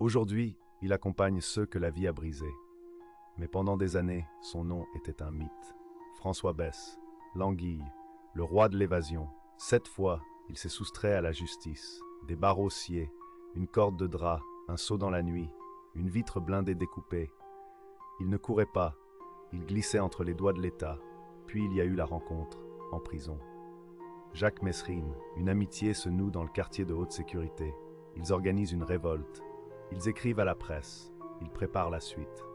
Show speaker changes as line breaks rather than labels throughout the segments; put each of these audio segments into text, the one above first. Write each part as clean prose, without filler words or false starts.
Aujourd'hui, il accompagne ceux que la vie a brisés. Mais pendant des années, son nom était un mythe. François Besse, l'anguille, le roi de l'évasion. 7 fois, il s'est soustrait à la justice. Des barreaux sciés, une corde de drap, un seau dans la nuit, une vitre blindée découpée. Il ne courait pas, il glissait entre les doigts de l'État. Puis il y a eu la rencontre, en prison. Jacques Messrine, une amitié se noue dans le quartier de haute sécurité. Ils organisent une révolte. Ils écrivent à la presse. Ils préparent la suite.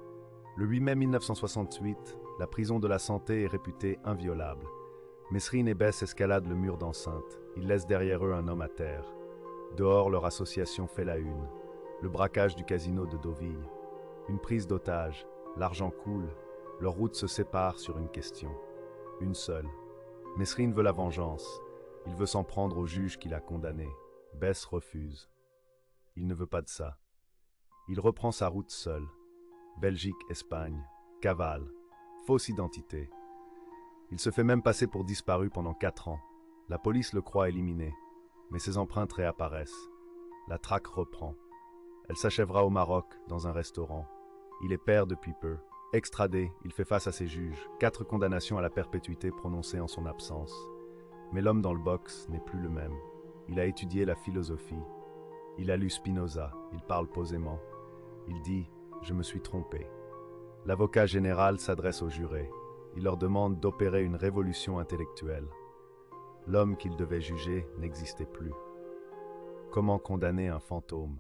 Le 8 mai 1968, la prison de la Santé est réputée inviolable. Messrine et Besse escaladent le mur d'enceinte. Ils laissent derrière eux un homme à terre. Dehors, leur association fait la une. Le braquage du casino de Deauville. Une prise d'otage. L'argent coule. Leurs routes se séparent sur une question. Une seule. Messrine veut la vengeance. Il veut s'en prendre au juge qui l'a condamné. Besse refuse. Il ne veut pas de ça. Il reprend sa route seul. Belgique, Espagne, cavale, fausse identité. Il se fait même passer pour disparu pendant 4 ans. La police le croit éliminé, mais ses empreintes réapparaissent. La traque reprend. Elle s'achèvera au Maroc, dans un restaurant. Il est père depuis peu. Extradé, il fait face à ses juges. 4 condamnations à la perpétuité prononcées en son absence. Mais l'homme dans le box n'est plus le même. Il a étudié la philosophie. Il a lu Spinoza. Il parle posément. Il dit « Je me suis trompé ». L'avocat général s'adresse aux jurés. Il leur demande d'opérer une révolution intellectuelle. L'homme qu'il devait juger n'existait plus. Comment condamner un fantôme ?